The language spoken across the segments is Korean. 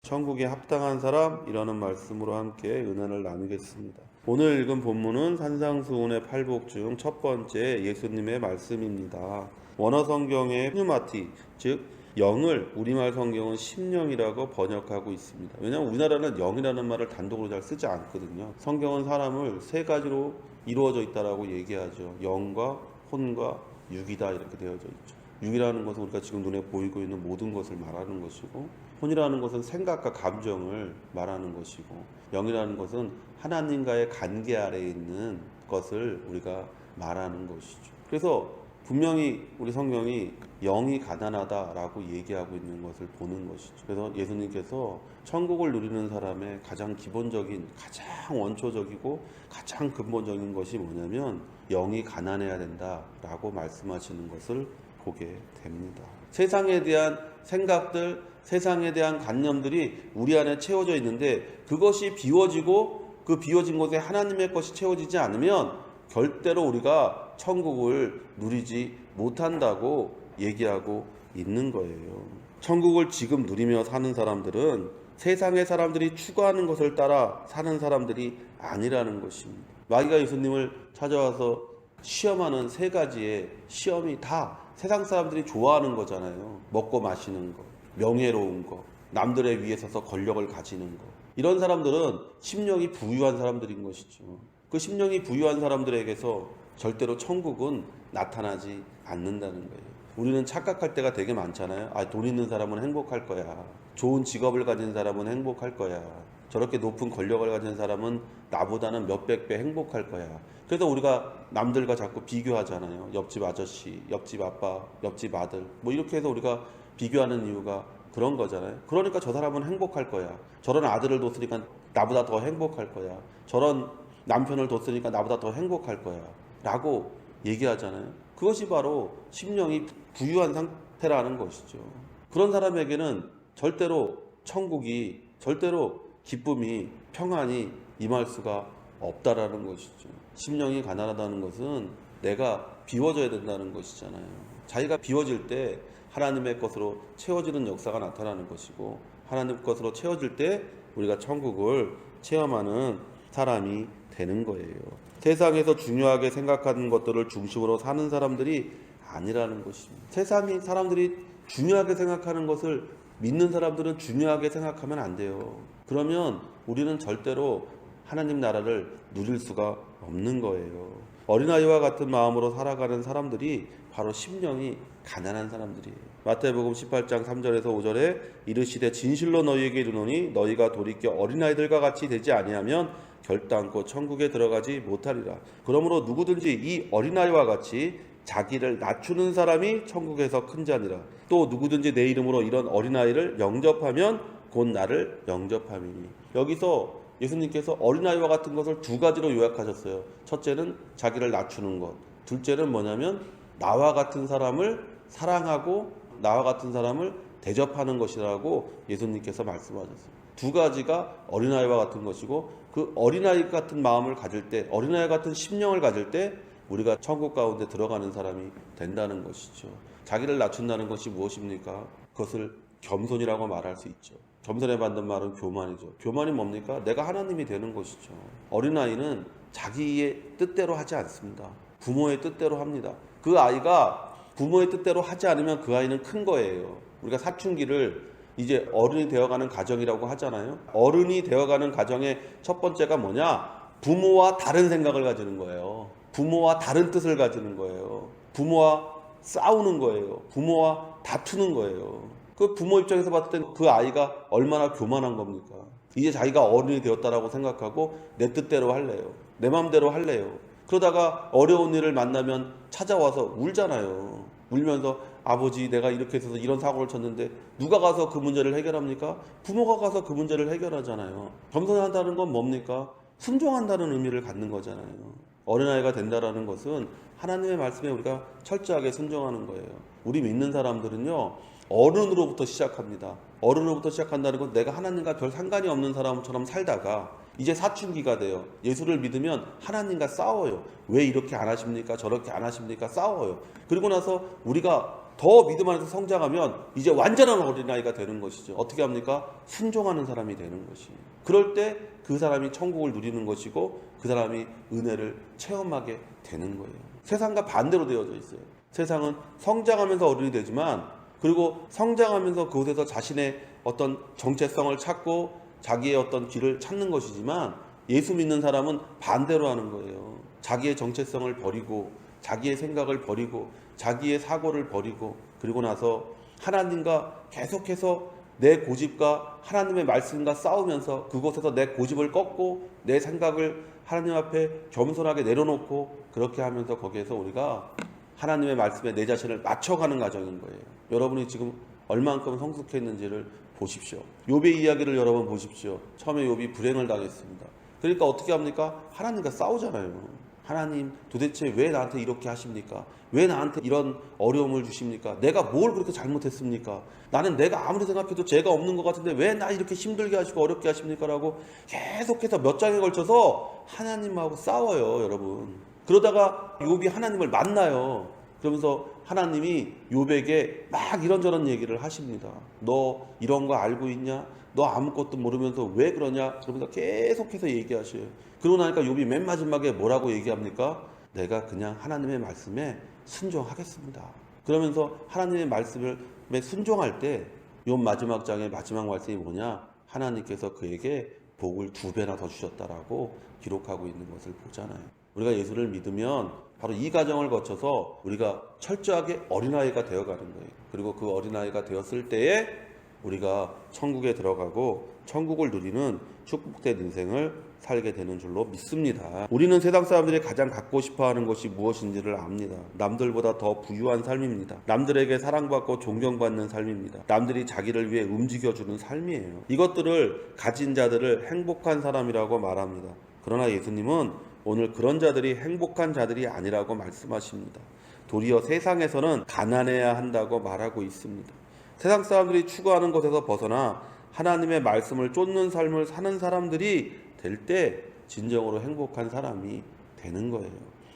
천국에 합당한 사람이라는 말씀으로 함께 은혜를 나누겠습니다. 오늘 읽은 본문은 산상수훈의 팔복 중 첫 번째 예수님의 말씀입니다. 원어 성경의 푸뉴마티, 즉 영을 우리말 성경은 심령이라고 번역하고 있습니다. 왜냐하면 우리나라는 영이라는 말을 단독으로 잘 쓰지 않거든요. 성경은 사람을 세 가지로 이루어져 있다라고 얘기하죠. 영과 혼과 육이다 이렇게 되어져 있죠. 육이라는 것은 우리가 지금 눈에 보이고 있는 모든 것을 말하는 것이고, 혼이라는 것은 생각과 감정을 말하는 것이고, 영이라는 것은 하나님과의 관계 아래에 있는 것을 우리가 말하는 것이죠. 그래서 분명히 우리 성경이 영이 가난하다라고 얘기하고 있는 것을 보는 것이죠. 그래서 예수님께서 천국을 누리는 사람의 가장 기본적인, 가장 원초적이고 가장 근본적인 것이 뭐냐면 영이 가난해야 된다라고 말씀하시는 것을 보게 됩니다. 세상에 대한 생각들, 세상에 대한 관념들이 우리 안에 채워져 있는데 그것이 비워지고 그 비워진 곳에 하나님의 것이 채워지지 않으면 절대로 우리가 천국을 누리지 못한다고 얘기하고 있는 거예요. 천국을 지금 누리며 사는 사람들은 세상의 사람들이 추구하는 것을 따라 사는 사람들이 아니라는 것입니다. 마귀가 예수님을 찾아와서 시험하는 세 가지의 시험이 다 세상 사람들이 좋아하는 거잖아요. 먹고 마시는 거, 명예로운 거, 남들의 위에 서서 권력을 가지는 거. 이런 사람들은 심령이 부유한 사람들인 것이죠. 그 심령이 부유한 사람들에게서 절대로 천국은 나타나지 않는다는 거예요. 우리는 착각할 때가 되게 많잖아요. 돈 있는 사람은 행복할 거야. 좋은 직업을 가진 사람은 행복할 거야. 저렇게 높은 권력을 가진 사람은 나보다는 몇백 배 행복할 거야. 그래서 우리가 남들과 자꾸 비교하잖아요. 옆집 아저씨, 옆집 아빠, 옆집 아들. 이렇게 해서 우리가 비교하는 이유가 그런 거잖아요. 그러니까 저 사람은 행복할 거야. 저런 아들을 뒀으니까 나보다 더 행복할 거야. 저런 남편을 뒀으니까 나보다 더 행복할 거야. 라고 얘기하잖아요. 그것이 바로 심령이 부유한 상태라는 것이죠. 그런 사람에게는 절대로 천국이, 절대로 기쁨이, 평안이 임할 수가 없다라는 것이죠. 심령이 가난하다는 것은 내가 비워져야 된다는 것이잖아요. 자기가 비워질 때 하나님의 것으로 채워지는 역사가 나타나는 것이고, 하나님 것으로 채워질 때 우리가 천국을 체험하는 사람이 되는 거예요. 세상에서 중요하게 생각하는 것들을 중심으로 사는 사람들이 아니라는 것입니다. 세상이 사람들이 중요하게 생각하는 것을 믿는 사람들은 중요하게 생각하면 안 돼요. 그러면 우리는 절대로 하나님 나라를 누릴 수가 없는 거예요. 어린아이와 같은 마음으로 살아가는 사람들이 바로 심령이 가난한 사람들이에요. 마태복음 18장 3절에서 5절에 이르시되 진실로 너희에게 이르노니 너희가 돌이켜 어린아이들과 같이 되지 아니하면 결단코 천국에 들어가지 못하리라. 그러므로 누구든지 이 어린아이와 같이 자기를 낮추는 사람이 천국에서 큰 자니라. 또 누구든지 내 이름으로 이런 어린아이를 영접하면 곧 나를 영접함이니. 여기서 예수님께서 어린아이와 같은 것을 두 가지로 요약하셨어요. 첫째는 자기를 낮추는 것. 둘째는 뭐냐면 나와 같은 사람을 사랑하고 나와 같은 사람을 대접하는 것이라고 예수님께서 말씀하셨어요. 두 가지가 어린아이와 같은 것이고, 그 어린아이 같은 마음을 가질 때, 어린아이 같은 심령을 가질 때 우리가 천국 가운데 들어가는 사람이 된다는 것이죠. 자기를 낮춘다는 것이 무엇입니까? 그것을 겸손이라고 말할 수 있죠. 겸손에 받는 말은 교만이죠. 교만이 뭡니까? 내가 하나님이 되는 것이죠. 어린아이는 자기의 뜻대로 하지 않습니다. 부모의 뜻대로 합니다. 그 아이가 부모의 뜻대로 하지 않으면 그 아이는 큰 거예요. 우리가 사춘기를 이제 어른이 되어가는 가정이라고 하잖아요. 어른이 되어가는 가정의 첫 번째가 뭐냐? 부모와 다른 생각을 가지는 거예요. 부모와 다른 뜻을 가지는 거예요. 부모와 싸우는 거예요. 부모와 다투는 거예요. 그 부모 입장에서 봤을 때 그 아이가 얼마나 교만한 겁니까? 이제 자기가 어른이 되었다라고 생각하고 내 뜻대로 할래요. 내 마음대로 할래요. 그러다가 어려운 일을 만나면 찾아와서 울잖아요. 울면서 아버지 내가 이렇게 해서 이런 사고를 쳤는데 누가 가서 그 문제를 해결합니까? 부모가 가서 그 문제를 해결하잖아요. 겸손한다는 건 뭡니까? 순종한다는 의미를 갖는 거잖아요. 어린아이가 된다라는 것은 하나님의 말씀에 우리가 철저하게 순종하는 거예요. 우리 믿는 사람들은요, 어른으로부터 시작합니다. 어른으로부터 시작한다는 건 내가 하나님과 별 상관이 없는 사람처럼 살다가 이제 사춘기가 돼요. 예수를 믿으면 하나님과 싸워요. 왜 이렇게 안 하십니까? 저렇게 안 하십니까? 싸워요. 그리고 나서 우리가 더 믿음 안에서 성장하면 이제 완전한 어린아이가 되는 것이죠. 어떻게 합니까? 순종하는 사람이 되는 것이. 그럴 때 그 사람이 천국을 누리는 것이고 그 사람이 은혜를 체험하게 되는 거예요. 세상과 반대로 되어져 있어요. 세상은 성장하면서 어른이 되지만, 그리고 성장하면서 그곳에서 자신의 어떤 정체성을 찾고 자기의 어떤 길을 찾는 것이지만, 예수 믿는 사람은 반대로 하는 거예요. 자기의 정체성을 버리고 자기의 생각을 버리고 자기의 사고를 버리고, 그리고 나서 하나님과 계속해서 내 고집과 하나님의 말씀과 싸우면서 그곳에서 내 고집을 꺾고 내 생각을 하나님 앞에 겸손하게 내려놓고, 그렇게 하면서 거기에서 우리가 하나님의 말씀에 내 자신을 맞춰가는 과정인 거예요. 여러분이 지금 얼만큼 성숙했는지를 보십시오. 욥의 이야기를 여러분 보십시오. 처음에 욥이 불행을 당했습니다. 그러니까 어떻게 합니까? 하나님과 싸우잖아요. 하나님, 도대체 왜 나한테 이렇게 하십니까? 왜 나한테 이런 어려움을 주십니까? 내가 뭘 그렇게 잘못했습니까? 나는 내가 아무리 생각해도 죄가 없는 것 같은데 왜 나 이렇게 힘들게 하시고 어렵게 하십니까? 라고 계속해서 몇 장에 걸쳐서 하나님하고 싸워요, 여러분. 그러다가 욥이 하나님을 만나요. 그러면서 하나님이 욥에게 막 이런저런 얘기를 하십니다. 너 이런 거 알고 있냐? 너 아무것도 모르면서 왜 그러냐? 그러면서 계속해서 얘기하셔요. 그러고 나니까 욥이 맨 마지막에 뭐라고 얘기합니까? 내가 그냥 하나님의 말씀에 순종하겠습니다. 그러면서 하나님의 말씀에 순종할 때 욥 마지막 장의 마지막 말씀이 뭐냐? 하나님께서 그에게 복을 2배나 더 주셨다라고 기록하고 있는 것을 보잖아요. 우리가 예수를 믿으면 바로 이 과정을 거쳐서 우리가 철저하게 어린아이가 되어가는 거예요. 그리고 그 어린아이가 되었을 때에 우리가 천국에 들어가고 천국을 누리는 축복된 인생을 살게 되는 줄로 믿습니다. 우리는 세상 사람들이 가장 갖고 싶어하는 것이 무엇인지를 압니다. 남들보다 더 부유한 삶입니다. 남들에게 사랑받고 존경받는 삶입니다. 남들이 자기를 위해 움직여주는 삶이에요. 이것들을 가진 자들을 행복한 사람이라고 말합니다. 그러나 예수님은 오늘 그런 자들이 행복한 자들이 아니라고 말씀하십니다. 도리어 세상에서는 가난해야 한다고 말하고 있습니다. 세상 사람들이 추구하는 것에서 벗어나 하나님의 말씀을 쫓는 삶을 사는 사람들이 될 때 진정으로 행복한 사람이 되는 거예요.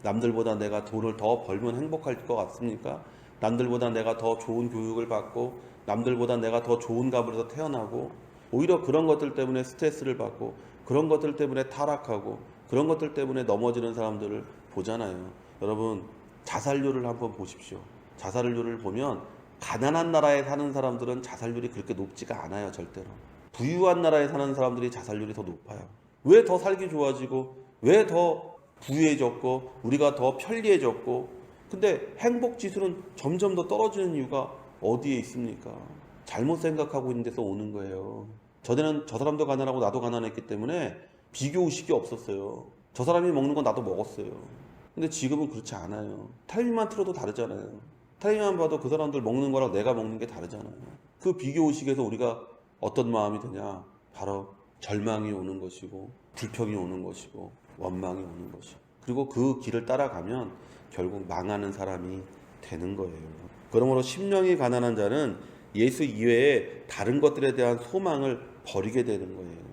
남들보다 내가 돈을 더 벌면 행복할 것 같습니까? 남들보다 내가 더 좋은 교육을 받고 남들보다 내가 더 좋은 가문에서 태어나고, 오히려 그런 것들 때문에 스트레스를 받고 그런 것들 때문에 타락하고 그런 것들 때문에 넘어지는 사람들을 보잖아요. 여러분, 자살률을 한번 보십시오. 자살률을 보면 가난한 나라에 사는 사람들은 자살률이 그렇게 높지가 않아요. 절대로. 부유한 나라에 사는 사람들이 자살률이 더 높아요. 왜 더 살기 좋아지고 왜 더 부유해졌고 우리가 더 편리해졌고, 근데 행복 지수는 점점 더 떨어지는 이유가 어디에 있습니까? 잘못 생각하고 있는 데서 오는 거예요. 전에는 저 사람도 가난하고 나도 가난했기 때문에 비교의식이 없었어요. 저 사람이 먹는 건 나도 먹었어요. 근데 지금은 그렇지 않아요. 텔레비만 틀어도 다르잖아요. 텔레비만 봐도 그 사람들 먹는 거랑 내가 먹는 게 다르잖아요. 그 비교의식에서 우리가 어떤 마음이 드냐? 바로 절망이 오는 것이고 불평이 오는 것이고 원망이 오는 것이고, 그리고 그 길을 따라가면 결국 망하는 사람이 되는 거예요. 그러므로 심령이 가난한 자는 예수 이외에 다른 것들에 대한 소망을 버리게 되는 거예요.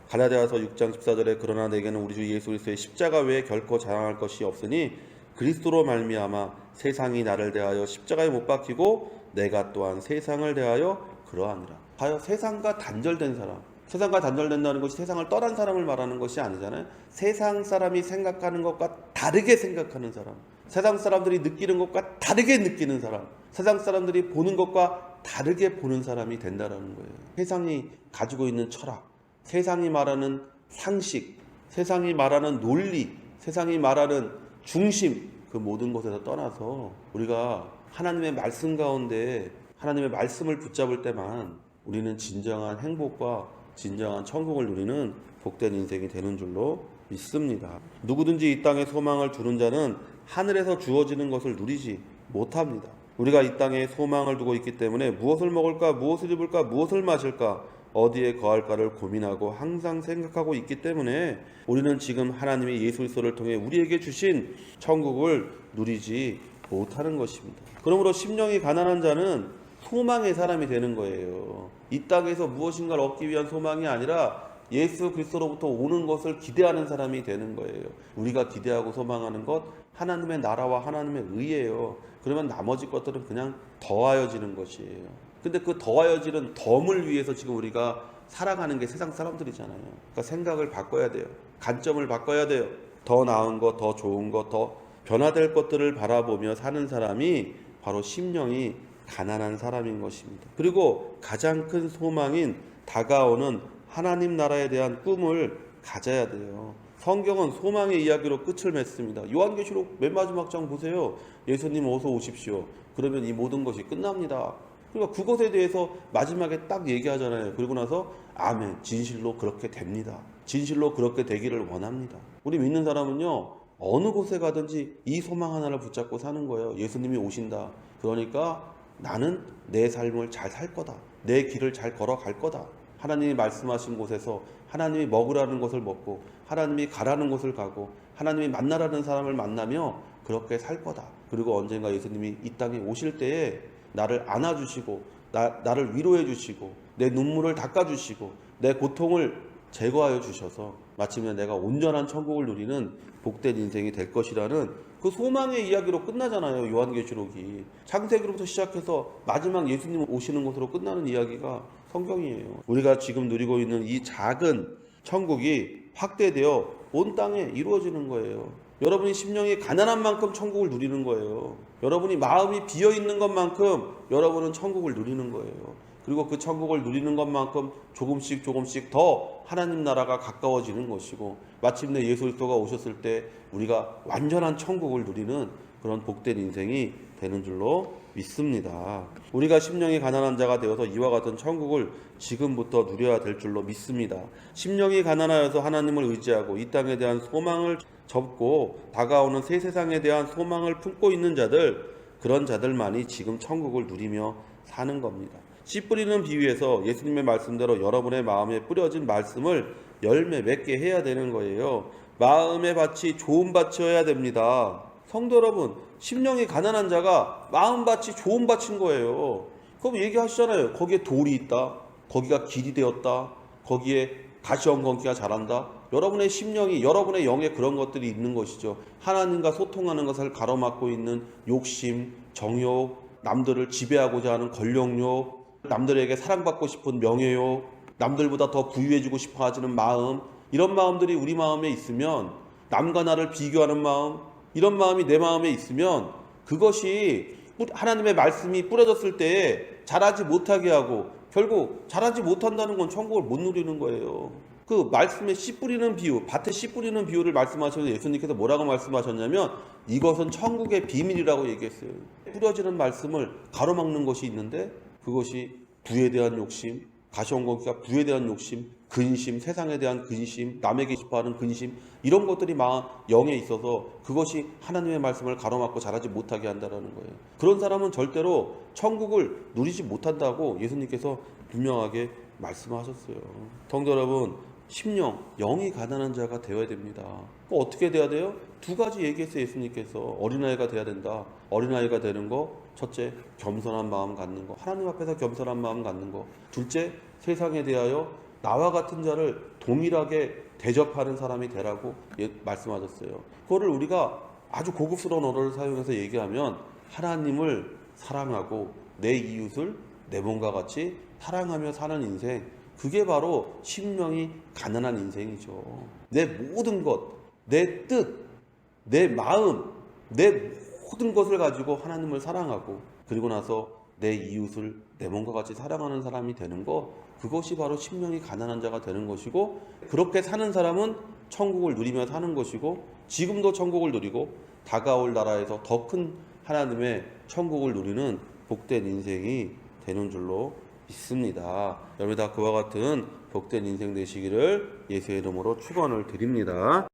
갈라디아서 6장 14절에 그러나 내게는 우리 주 예수 그리스도의 십자가 외에 결코 자랑할 것이 없으니 그리스도로 말미암아 세상이 나를 대하여 십자가에 못 박히고 내가 또한 세상을 대하여 그러하니라. 하여 세상과 단절된 사람, 세상과 단절된다는 것이 세상을 떠난 사람을 말하는 것이 아니잖아요. 세상 사람이 생각하는 것과 다르게 생각하는 사람, 세상 사람들이 느끼는 것과 다르게 느끼는 사람, 세상 사람들이 보는 것과 다르게 보는 사람이 된다는 거예요. 세상이 가지고 있는 철학, 세상이 말하는 상식, 세상이 말하는 논리, 세상이 말하는 중심, 그 모든 것에서 떠나서 우리가 하나님의 말씀 가운데 하나님의 말씀을 붙잡을 때만 우리는 진정한 행복과 진정한 천국을 누리는 복된 인생이 되는 줄로 믿습니다. 누구든지 이 땅에 소망을 두는 자는 하늘에서 주어지는 것을 누리지 못합니다. 우리가 이 땅에 소망을 두고 있기 때문에 무엇을 먹을까, 무엇을 입을까, 무엇을 마실까, 어디에 거할까를 고민하고 항상 생각하고 있기 때문에 우리는 지금 하나님이 예수 그리스도를 통해 우리에게 주신 천국을 누리지 못하는 것입니다. 그러므로 심령이 가난한 자는 소망의 사람이 되는 거예요. 이 땅에서 무엇인가를 얻기 위한 소망이 아니라 예수 그리스도로부터 오는 것을 기대하는 사람이 되는 거예요. 우리가 기대하고 소망하는 것 하나님의 나라와 하나님의 의예요. 그러면 나머지 것들은 그냥 더하여지는 것이에요. 근데 그 더하여지는 덤을 위해서 지금 우리가 살아가는 게 세상 사람들이잖아요. 그러니까 생각을 바꿔야 돼요. 관점을 바꿔야 돼요. 더 나은 것, 더 좋은 것, 더 변화될 것들을 바라보며 사는 사람이 바로 심령이 가난한 사람인 것입니다. 그리고 가장 큰 소망인 다가오는 하나님 나라에 대한 꿈을 가져야 돼요. 성경은 소망의 이야기로 끝을 맺습니다. 요한계시록 맨 마지막 장 보세요. 예수님 어서 오십시오. 그러면 이 모든 것이 끝납니다. 그러니까 그것에 대해서 마지막에 딱 얘기하잖아요. 그리고 나서 아멘, 진실로 그렇게 됩니다. 진실로 그렇게 되기를 원합니다. 우리 믿는 사람은요, 어느 곳에 가든지 이 소망 하나를 붙잡고 사는 거예요. 예수님이 오신다. 그러니까 나는 내 삶을 잘 살 거다. 내 길을 잘 걸어갈 거다. 하나님이 말씀하신 곳에서 하나님이 먹으라는 것을 먹고 하나님이 가라는 곳을 가고 하나님이 만나라는 사람을 만나며 그렇게 살 거다. 그리고 언젠가 예수님이 이 땅에 오실 때에 나를 안아주시고 나를 위로해 주시고 내 눈물을 닦아주시고 내 고통을 제거하여 주셔서 마침내 내가 온전한 천국을 누리는 복된 인생이 될 것이라는 그 소망의 이야기로 끝나잖아요. 요한계시록이 창세기로부터 시작해서 마지막 예수님 오시는 곳으로 끝나는 이야기가 성경이에요. 우리가 지금 누리고 있는 이 작은 천국이 확대되어 온 땅에 이루어지는 거예요. 여러분이 심령이 가난한 만큼 천국을 누리는 거예요. 여러분이 마음이 비어있는 것만큼 여러분은 천국을 누리는 거예요. 그리고 그 천국을 누리는 것만큼 조금씩 더 하나님 나라가 가까워지는 것이고 마침내 예수 그리스도가 오셨을 때 우리가 완전한 천국을 누리는 그런 복된 인생이 되는 줄로 믿습니다. 우리가 심령이 가난한 자가 되어서 이와 같은 천국을 지금부터 누려야 될 줄로 믿습니다. 심령이 가난하여서 하나님을 의지하고 이 땅에 대한 소망을 접고 다가오는 새 세상에 대한 소망을 품고 있는 자들, 그런 자들만이 지금 천국을 누리며 사는 겁니다. 씨 뿌리는 비유에서 예수님의 말씀대로 여러분의 마음에 뿌려진 말씀을 열매 맺게 해야 되는 거예요. 마음의 밭이 좋은 밭이어야 됩니다. 성도 여러분, 심령이 가난한 자가 마음밭이 좋은 밭인 거예요. 그럼 얘기하시잖아요. 거기에 돌이 있다. 거기가 길이 되었다. 거기에 가시엉겅퀴가 자란다. 여러분의 심령이, 여러분의 영에 그런 것들이 있는 것이죠. 하나님과 소통하는 것을 가로막고 있는 욕심, 정욕, 남들을 지배하고자 하는 권력욕, 남들에게 사랑받고 싶은 명예욕, 남들보다 더 부유해지고 싶어 하시는 마음, 이런 마음들이 우리 마음에 있으면, 남과 나를 비교하는 마음, 이런 마음이 내 마음에 있으면 그것이 하나님의 말씀이 뿌려졌을 때 자라지 못하게 하고 결국 자라지 못한다는 건 천국을 못 누리는 거예요. 그 말씀에 씨 뿌리는 비유, 밭에 씨 뿌리는 비유를 말씀하셔서 예수님께서 뭐라고 말씀하셨냐면 이것은 천국의 비밀이라고 얘기했어요. 뿌려지는 말씀을 가로막는 것이 있는데 그것이 부에 대한 욕심, 가시엉겅퀴가 부에 대한 욕심, 근심, 세상에 대한 근심, 남에게 싶어하는 근심, 이런 것들이 영에 있어서 그것이 하나님의 말씀을 가로막고 자라지 못하게 한다는 거예요. 그런 사람은 절대로 천국을 누리지 못한다고 예수님께서 분명하게 말씀하셨어요. 성도 여러분, 심령, 영이 가난한 자가 되어야 됩니다. 어떻게 돼야 돼요? 두 가지 얘기했어요. 예수님께서 어린아이가 돼야 된다. 어린아이가 되는 거, 첫째, 겸손한 마음 갖는 거, 하나님 앞에서 겸손한 마음 갖는 거. 둘째, 세상에 대하여 나와 같은 자를 동일하게 대접하는 사람이 되라고 말씀하셨어요. 그거를 우리가 아주 고급스러운 언어를 사용해서 얘기하면 하나님을 사랑하고 내 이웃을 내 몸과 같이 사랑하며 사는 인생, 그게 바로 심령이 가난한 인생이죠. 내 모든 것, 내 뜻, 내 마음, 내 모든 것을 가지고 하나님을 사랑하고 그리고 나서 내 이웃을 내 몸과 같이 사랑하는 사람이 되는 거, 그것이 바로 심령이 가난한 자가 되는 것이고, 그렇게 사는 사람은 천국을 누리며 사는 것이고, 지금도 천국을 누리고 다가올 나라에서 더 큰 하나님의 천국을 누리는 복된 인생이 되는 줄로 있습니다. 여러분 다 그와 같은 복된 인생 되시기를 예수의 이름으로 축원을 드립니다.